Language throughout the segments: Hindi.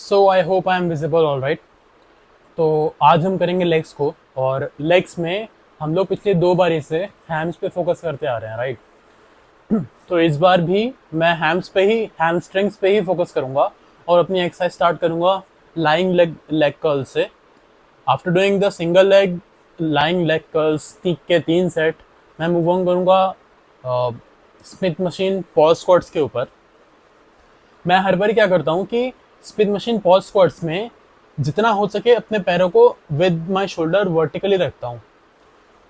So I hope I am visible all right. तो आज हम करेंगे लेग्स को, और लेग्स में हम लोग पिछले दो बार से हैम्स पे फोकस करते आ रहे हैं राइट। तो इस बार भी मैं हैम्स पे ही हैमस्ट्रिंग्स पे ही फोकस करूंगा और अपनी एक्सरसाइज स्टार्ट करूंगा लाइंग लेग लेग कर्ल से। After doing the single leg lying leg curls के 3 सेट, मैं मूव ऑन करूंगा स्मिथ मशीन पॉज स्क्वाट्स के ऊपर। मैं हर बार क्या करता हूँ कि स्मिथ मशीन पॉज स्क्वाट्स में जितना हो सके अपने पैरों को विद माय शोल्डर वर्टिकली रखता हूँ।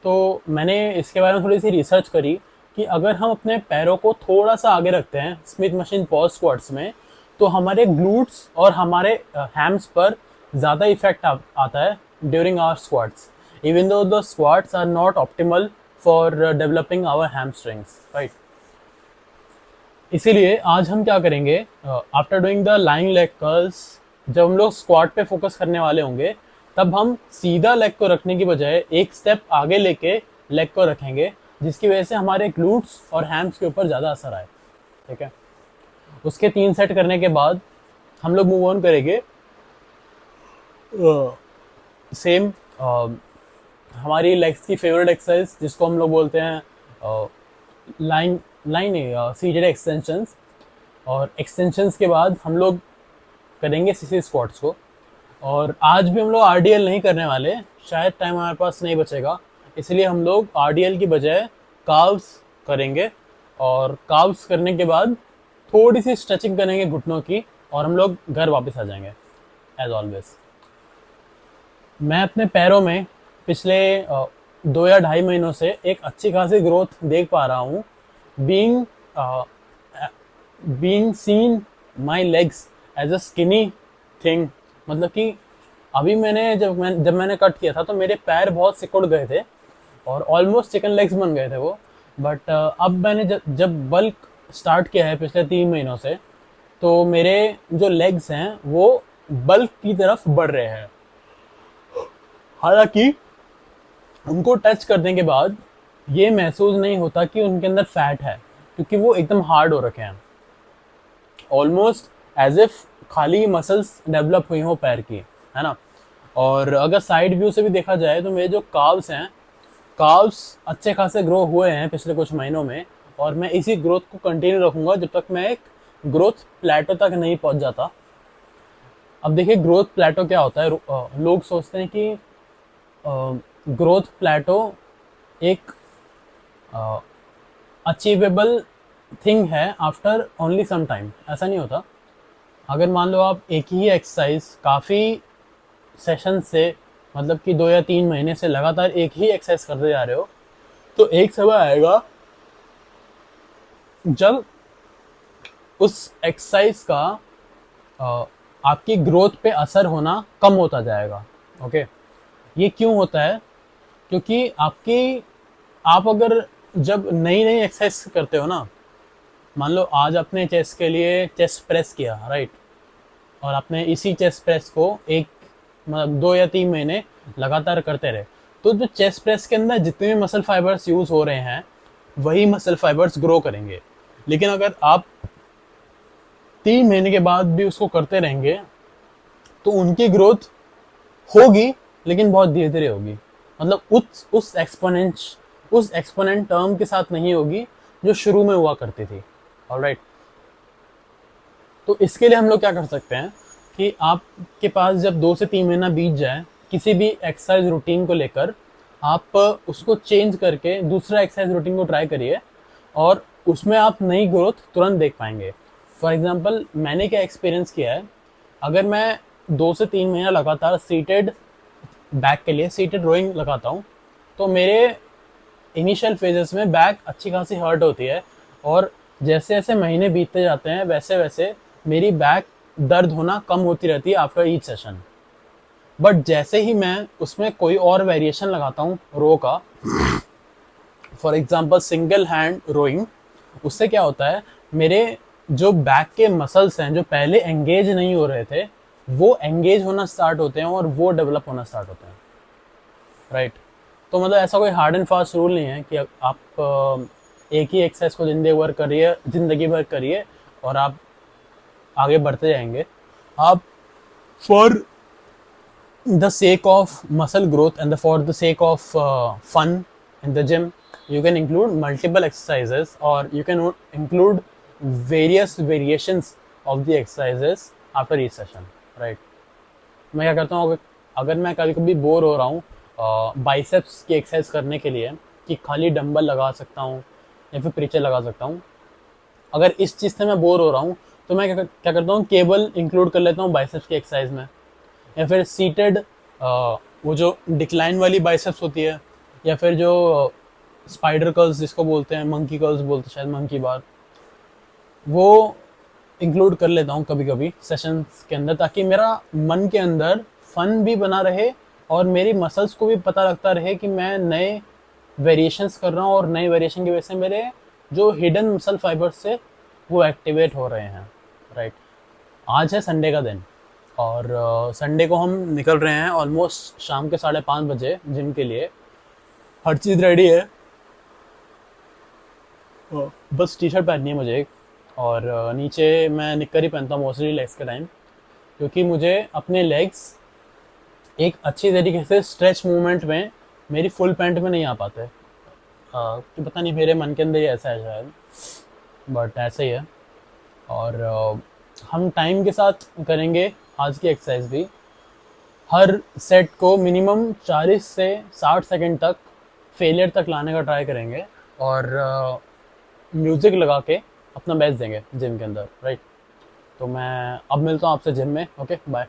तो मैंने इसके बारे में थोड़ी सी रिसर्च करी कि अगर हम अपने पैरों को थोड़ा सा आगे रखते हैं स्मिथ मशीन पॉज स्क्वाट्स में, तो हमारे ग्लूट्स और हमारे हैम्स पर ज़्यादा इफेक्ट आता है during our squats, even though the squats are not optimal for developing our hamstrings right. इसीलिए आज हम क्या करेंगे, after doing the lying leg curls, जब हम लोग स्क्वाट पे फोकस करने वाले होंगे तब हम सीधा लेग को रखने की बजाय एक स्टेप आगे लेके लेग को रखेंगे, जिसकी वजह से हमारे ग्लूट्स और हैम्स के ऊपर ज़्यादा असर आए। ठीक है, उसके 3 सेट करने के बाद हम लोग मूव ऑन करेंगे सेम हमारी लेग्स की फेवरेट एक्सरसाइज जिसको हम लोग बोलते हैं लाइन लाइन सीटेड एक्सटेंशंस। और एक्सटेंशंस के बाद हम लोग करेंगे सीसी स्क्वाट्स को। और आज भी हम लोग आरडीएल नहीं करने वाले, शायद टाइम हमारे पास नहीं बचेगा, इसलिए हम लोग आरडीएल की बजाय काव्स करेंगे। और काव्स करने के बाद थोड़ी सी स्ट्रेचिंग करेंगे घुटनों की, और हम लोग घर वापस आ जाएंगे एज ऑलवेज। मैं अपने पैरों में पिछले 2 या ढाई महीनों से एक अच्छी खासी ग्रोथ देख पा रहा हूँ। Being being seen my legs as a skinny thing, मतलब कि अभी जब मैंने कट किया था तो मेरे पैर बहुत सिकुड़ गए थे और ऑलमोस्ट चिकन लेग्स बन गए थे वो। बट अब मैंने जब बल्क स्टार्ट किया है पिछले 3 महीनों से, तो मेरे जो लेग्स हैं वो बल्क की तरफ बढ़ रहे हैं। हालांकि उनको टच करने के बाद ये महसूस नहीं होता कि उनके अंदर फैट है, क्योंकि वो एकदम हार्ड हो रखे हैं, ऑलमोस्ट एज इफ खाली मसल्स डेवलप हुई हो पैर की, है ना। और अगर साइड व्यू से भी देखा जाए तो मेरे जो काव्स हैं, काव्स अच्छे खासे ग्रो हुए हैं पिछले कुछ महीनों में, और मैं इसी ग्रोथ को कंटिन्यू रखूंगा जब तक मैं एक ग्रोथ प्लेटो तक नहीं पहुंच जाता। अब देखिए ग्रोथ प्लेटो क्या होता है। लोग सोचते हैं कि ग्रोथ प्लेटो एक अचीवेबल थिंग है आफ्टर ओनली सम टाइम। ऐसा नहीं होता। अगर मान लो आप एक ही एक्सरसाइज काफ़ी सेशन से, मतलब कि 2 या 3 महीने से लगातार एक ही एक्सरसाइज करते जा रहे हो, तो एक समय आएगा जब उस एक्सरसाइज का आपकी ग्रोथ पे असर होना कम होता जाएगा। ओके, ये क्यों होता है? क्योंकि आप अगर जब नई नई एक्सरसाइज करते हो ना, मान लो आज आपने चेस्ट के लिए चेस्ट प्रेस किया राइट, और आपने इसी चेस्ट प्रेस को एक मतलब 2 या 3 महीने लगातार करते रहे, तो जो चेस्ट प्रेस के अंदर जितने भी मसल फाइबर्स यूज हो रहे हैं वही मसल फाइबर्स ग्रो करेंगे। लेकिन अगर आप 3 महीने के बाद भी उसको करते रहेंगे तो उनकी ग्रोथ होगी, लेकिन बहुत धीरे धीरे होगी। मतलब उस एक्सपोनेंट टर्म के साथ नहीं होगी जो शुरू में हुआ करती थी। ऑलराइट, तो इसके लिए हम लोग क्या कर सकते हैं कि आपके पास जब 2 से 3 महीना बीत जाए किसी भी एक्सरसाइज रूटीन को लेकर, आप उसको चेंज करके दूसरा एक्सरसाइज रूटीन को ट्राई करिए, और उसमें आप नई ग्रोथ तुरंत देख पाएंगे। फॉर एग्जांपल मैंने क्या एक्सपीरियंस किया है, अगर मैं 2 से 3 महीना लगातार सीटेड बैक के लिए सीटेड रोइंग लगाता हूँ, तो मेरे इनिशियल फेजेस में बैक अच्छी खासी हर्ट होती है, और जैसे जैसे महीने बीतते जाते हैं वैसे वैसे मेरी बैक दर्द होना कम होती रहती है आफ्टर ईच सेशन। बट जैसे ही मैं उसमें कोई और वेरिएशन लगाता हूँ रो का, for example single hand rowing, उससे क्या होता है, मेरे जो बैक के मसल्स हैं जो पहले एंगेज नहीं हो रहे थे वो एंगेज होना स्टार्ट होते हैं और वो डेवलप होना स्टार्ट होते हैं राइट। तो मतलब ऐसा कोई हार्ड एंड फास्ट रूल नहीं है कि आप एक ही एक्सरसाइज को जिंदगी भर करिए और आप आगे बढ़ते जाएंगे। आप for the sake of muscle growth and for the sake of fun in the gym, you can include multiple exercises, or you can include various variations of the exercises after each session, right? मैं क्या करता हूँ, अगर मैं कभी कभी बोर हो रहा हूँ बाइसेप्स की एक्सरसाइज करने के लिए, कि खाली डंबल लगा सकता हूँ या फिर प्रीचर लगा सकता हूँ, अगर इस चीज़ से मैं बोर हो रहा हूँ तो मैं क्या करता हूँ, केबल इंक्लूड कर लेता हूँ बाइसेप्स की एक्सरसाइज में, या फिर सीटेड वो जो डिक्लाइन वाली बाइसेप्स होती है, या फिर जो स्पाइडर कर्ल्स जिसको बोलते हैं, मंकी कर्ल्स बोलते हैं शायद, मंकी बार, वो इंक्लूड कर लेता हूँ कभी कभी सेशंस के अंदर, ताकि मेरा मन के अंदर फन भी बना रहे और मेरी मसल्स को भी पता लगता रहे कि मैं नए वेरिएशंस कर रहा हूँ, और नए वेरिएशन की वजह से मेरे जो हिडन मसल फाइबर्स से वो एक्टिवेट हो रहे हैं, राइट। आज है संडे का दिन, और संडे को हम निकल रहे हैं ऑलमोस्ट शाम के 5:30 बजे जिम के लिए। हर चीज़ रेडी है, बस टी शर्ट पहननी है मुझे एक, और नीचे मैं निक्कर ही पहनता हूँ मोस्टली लेग्स के टाइम, क्योंकि मुझे अपने लेग्स एक अच्छी तरीके से स्ट्रेच मूवमेंट में मेरी फुल पैंट में नहीं आ पाते, कि पता नहीं मेरे मन के अंदर ही ऐसा है शायद, बट ऐसे ही है। और हम टाइम के साथ करेंगे आज की एक्सरसाइज भी, हर सेट को मिनिमम 40 से 60 सेकंड तक फेलियर तक लाने का ट्राई करेंगे, और म्यूज़िक लगा के अपना बेस्ट देंगे जिम के अंदर, राइट। तो मैं अब मिलता हूँ आपसे जिम में, okay bye.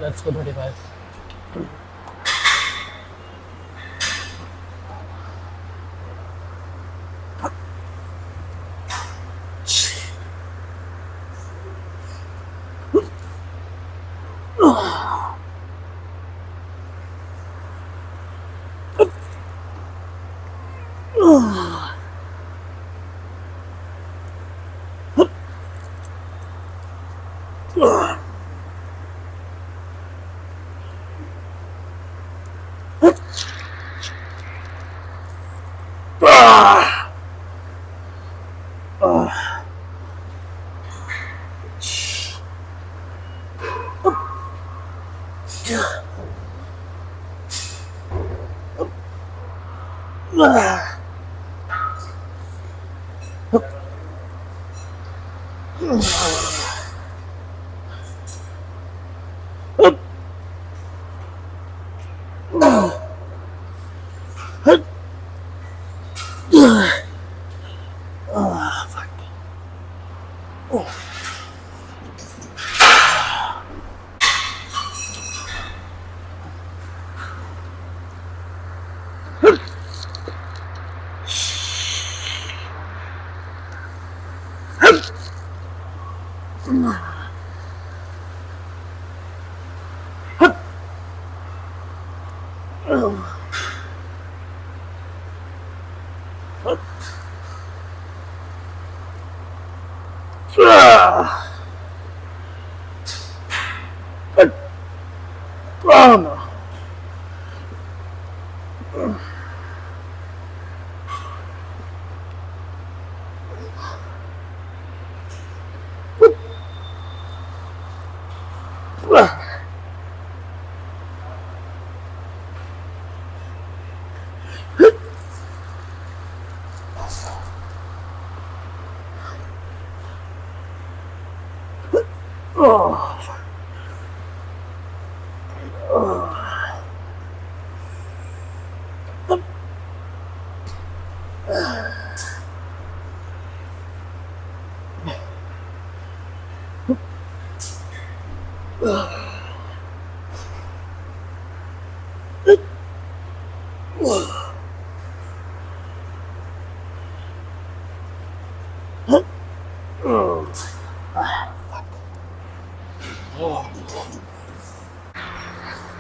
Let's go 25. Oh no.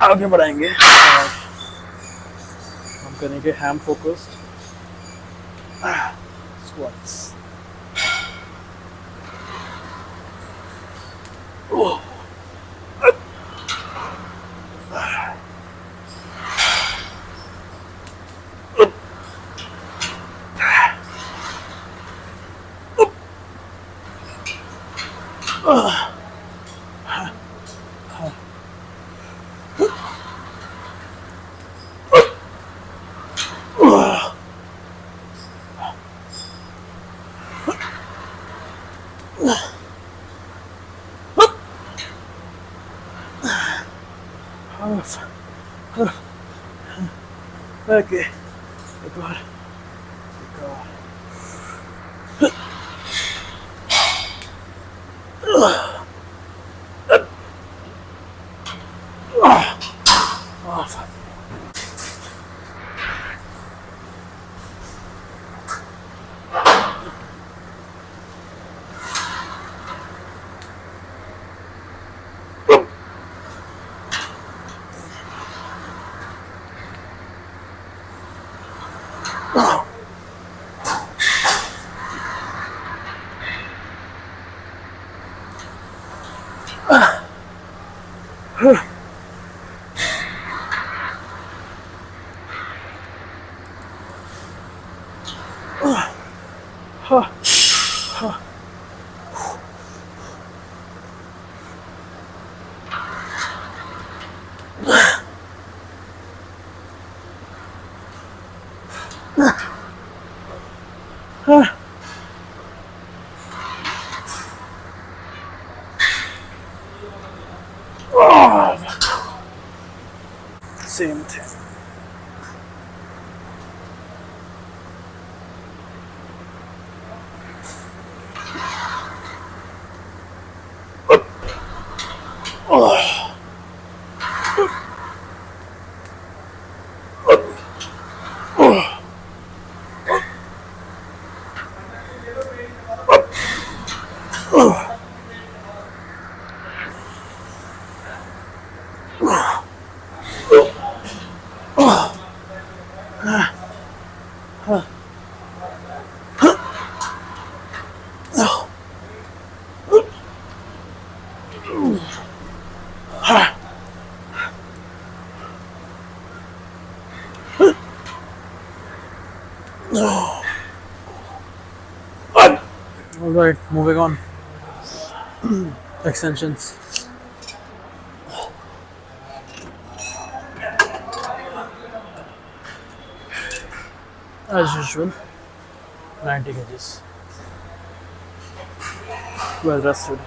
आगे बढ़ाएंगे, हम करेंगे हैम फोकस्ड स्क्वाट्स। Okay, एक बार, same thing. All right, moving on. Extensions. As usual, 90 kgs. Well rested.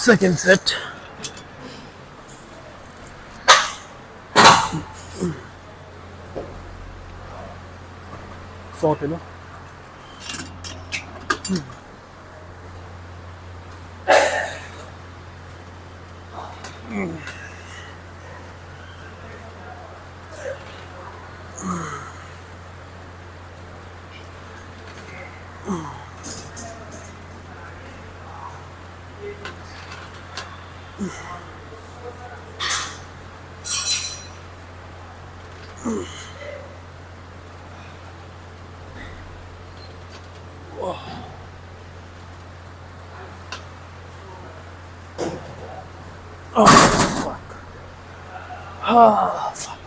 Second set. $100 kilo. Oh, fuck. Oh, fuck. Oh, fuck.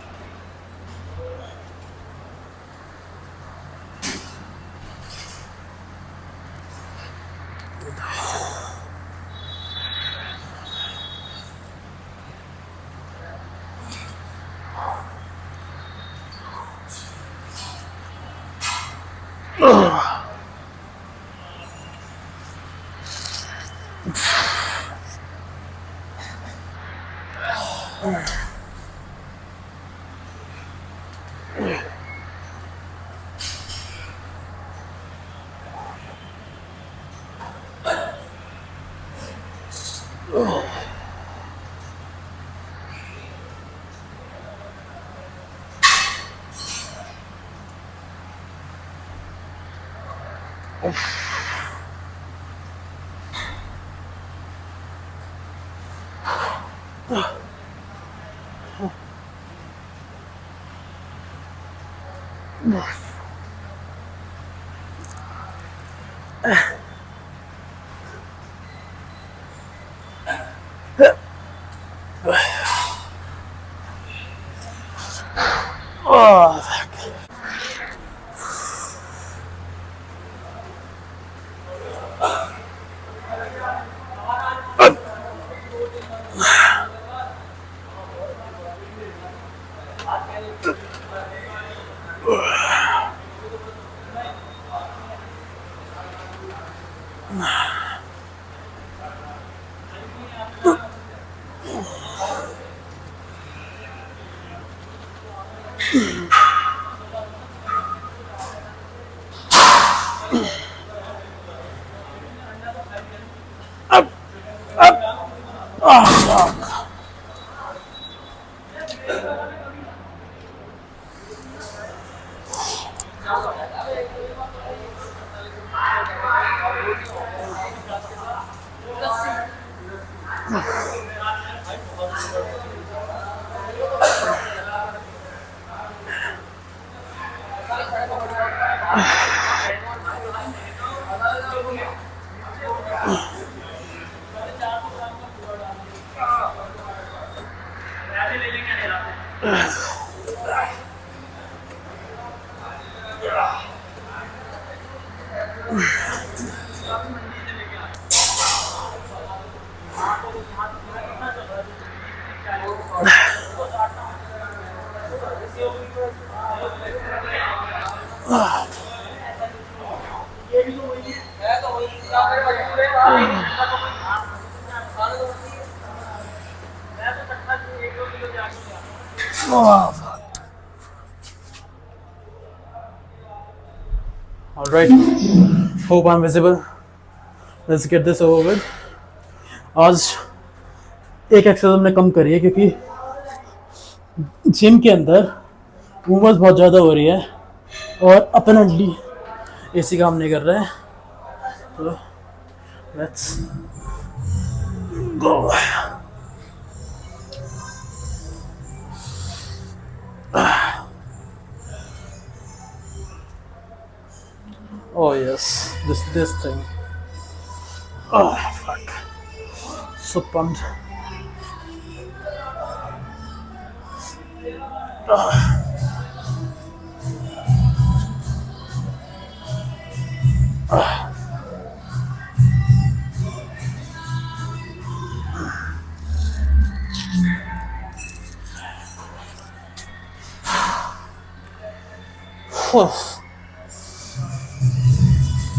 Oh, fuck. All right. Hope I'm visible. Let's get this over with. आज एक एक्सरसाइज हमने कम करी है क्योंकि जिम के अंदर उमस बहुत ज़्यादा हो रही है और अपरेंटली एसी काम नहीं कर रहा है, तो let's go. Oh yes, this thing. Oh fuck. So pumped.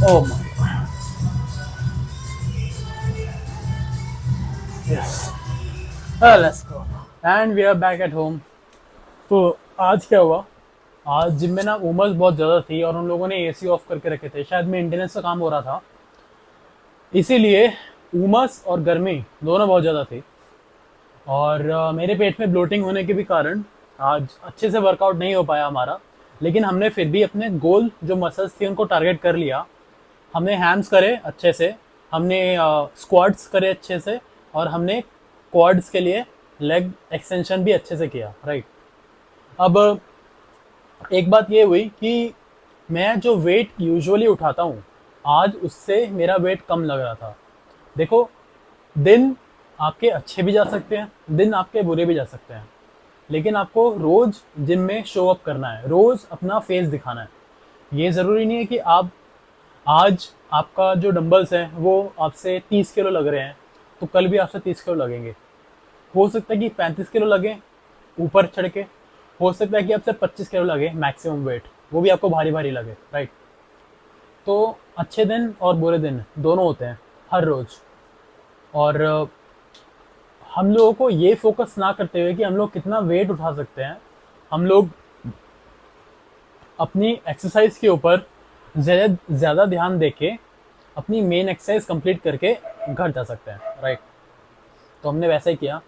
Oh my god. Yes. Let's go. And we are back at home. तो आज क्या हुआ? आज जिम में ना उमस बहुत ज़्यादा थी और उन लोगों ने एसी ऑफ करके रखे थे, शायद मेंटेनेंस का काम हो रहा था, इसीलिए उमस और गर्मी दोनों बहुत ज़्यादा थी। और मेरे पेट में ब्लोटिंग होने के भी कारण आज अच्छे से वर्कआउट नहीं हो पाया हमारा, लेकिन हमने फिर भी अपने गोल जो मसल्स थी उनको टारगेट कर लिया। हमने हैम्स करे अच्छे से, हमने स्क्वाट्स करे अच्छे से, और हमने क्वाड्स के लिए लेग एक्सटेंशन भी अच्छे से किया, राइट। अब एक बात ये हुई कि मैं जो वेट यूजुअली उठाता हूँ, आज उससे मेरा वेट कम लग रहा था। देखो, दिन आपके अच्छे भी जा सकते हैं, दिन आपके बुरे भी जा सकते हैं, लेकिन आपको रोज़ जिम में शो अप करना है, रोज़ अपना फेस दिखाना है। ये ज़रूरी नहीं है कि आप आज आपका जो डंबल्स हैं वो आपसे 30 किलो लग रहे हैं तो कल भी आपसे 30 किलो लगेंगे। हो सकता है कि 35 किलो लगे ऊपर चढ़ के, हो सकता है कि आपसे 25 किलो लगे मैक्सिमम वेट, वो भी आपको भारी भारी लगे, राइट। तो अच्छे दिन और बुरे दिन दोनों होते हैं हर रोज़। और हम लोगों को ये फोकस ना करते हुए कि हम लोग कितना वेट उठा सकते हैं, हम लोग अपनी एक्सरसाइज के ऊपर ज़्यादा ध्यान देके अपनी मेन एक्सरसाइज कंप्लीट करके घर जा सकते हैं, राइट। तो हमने वैसा ही किया।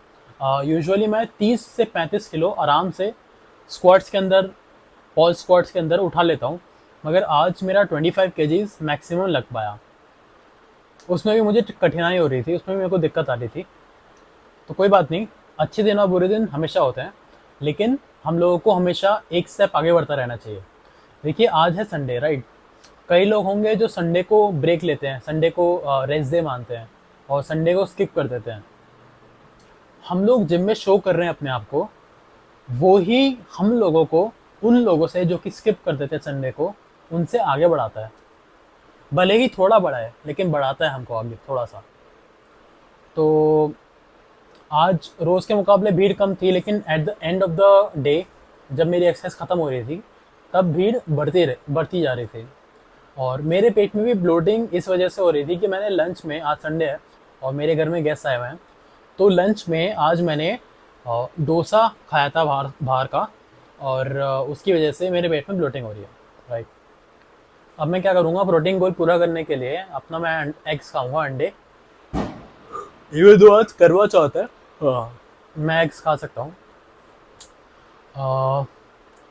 यूजुअली मैं 30 से 35 किलो आराम से स्क्वाट्स के अंदर, पॉज स्क्वाट्स के अंदर उठा लेता हूँ, मगर आज मेरा 25 केजीज मैक्सिमम लग पाया। उसमें भी मुझे कठिनाई हो रही थी, उसमें भी मेरे को दिक्कत आ रही थी। तो कोई बात नहीं, अच्छे दिन और बुरे दिन हमेशा होते हैं, लेकिन हम लोगों को हमेशा एक स्टेप आगे बढ़ता रहना चाहिए। देखिए, आज है संडे, राइट। कई लोग होंगे जो संडे को ब्रेक लेते हैं, संडे को रेस्ट डे मानते हैं और संडे को स्किप कर देते हैं। हम लोग जिम में शो कर रहे हैं अपने आप को, वो ही हम लोगों को उन लोगों से जो कि स्किप कर देते हैं संडे को, उनसे आगे बढ़ाता है। भले ही थोड़ा बड़ा है, लेकिन बढ़ाता है हमको आगे थोड़ा सा। तो आज रोज़ के मुकाबले भीड़ कम थी, लेकिन at the end of the day जब मेरी एक्सरसाइज ख़त्म हो रही थी, तब भीड़ बढ़ती जा रही थी। और मेरे पेट में भी ब्लोटिंग इस वजह से हो रही थी कि मैंने लंच में, आज संडे है और मेरे घर में गेस्ट आए हुए हैं, तो लंच में आज मैंने डोसा खाया था बाहर का, और उसकी वजह से मेरे पेट में ब्लोटिंग हो रही है, राइट। अब मैं क्या करूँगा, प्रोटीन गोल पूरा करने के लिए अपना मैं एग्स खाऊँगा, अंडे। ये दो आज करवा चौथ है, मैं एग्स खा सकता हूँ।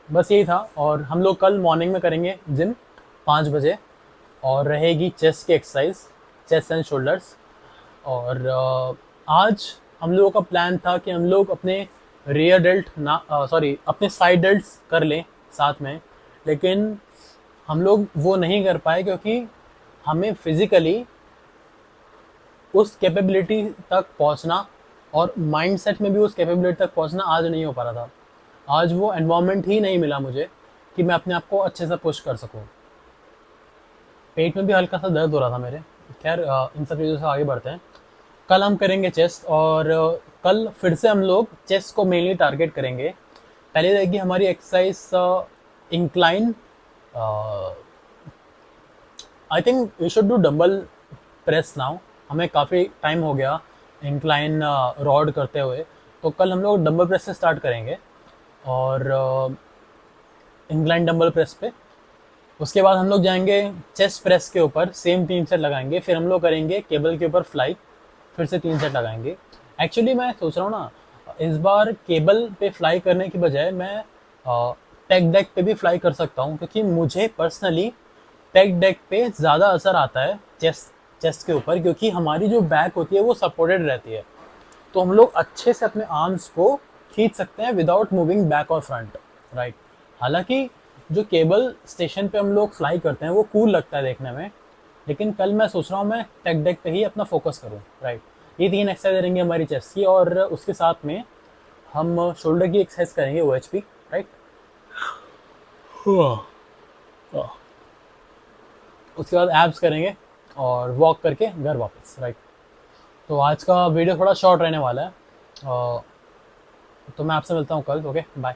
बस यही था। और हम लोग कल मॉर्निंग में करेंगे जिम 5 बजे, और रहेगी चेस्ट की एक्सरसाइज, चेस्ट एंड शोल्डर्स। और आज हम लोगों का प्लान था कि हम लोग अपने रियर डेल्ट अपने साइड डेल्ट्स कर लें साथ में, लेकिन हम लोग वो नहीं कर पाए क्योंकि हमें फिज़िकली उस कैपेबिलिटी तक पहुंचना और माइंडसेट में भी उस कैपेबिलिटी तक पहुंचना आज नहीं हो पा रहा था। आज वो एनवायरनमेंट ही नहीं मिला मुझे कि मैं अपने आप को अच्छे से पुश कर सकूं। पेट में भी हल्का सा दर्द हो रहा था मेरे। खैर, इन सब चीज़ों से आगे बढ़ते हैं। कल हम करेंगे चेस्ट, और कल फिर से हम लोग चेस्ट को मेनली टारगेट करेंगे। पहले रहेगी हमारी exercise incline, I think we should do dumbbell press now. हमें काफ़ी टाइम हो गया इंक्लाइन रॉड करते हुए, तो कल हम लोग डंबल प्रेस से स्टार्ट करेंगे, और इंक्लाइन डंबल प्रेस पे। उसके बाद हम लोग जाएंगे चेस्ट प्रेस के ऊपर, सेम 3 सेट लगाएंगे। फिर हम लोग करेंगे केबल के ऊपर फ्लाई, फिर से 3 सेट लगाएंगे। एक्चुअली मैं सोच रहा हूँ ना, इस बार केबल पे फ्लाई करने की बजाय मैं पेग डेक पे भी फ्लाई कर सकता हूँ, क्योंकि मुझे पर्सनली पेग डेक पे ज़्यादा असर आता है चेस्ट के ऊपर, क्योंकि हमारी जो बैक होती है वो सपोर्टेड रहती है, तो हम लोग अच्छे से अपने आर्म्स को खींच सकते हैं विदाउट मूविंग बैक और फ्रंट, राइट। हालांकि जो केबल स्टेशन पे हम लोग फ्लाई करते हैं वो कूल लगता है देखने में, लेकिन कल मैं सोच रहा हूँ मैं टेक डेक पे ही अपना फोकस करूँ, राइट। ये 3 एक्सरसाइज रहेंगे हमारी चेस्ट की, और उसके साथ में हम शोल्डर की एक्सरसाइज करेंगे OHP, राइट। उसके बाद एब्स करेंगे और वॉक करके घर वापस, राइट। तो आज का वीडियो थोड़ा शॉर्ट रहने वाला है, तो मैं आपसे मिलता हूँ कल। Okay, bye.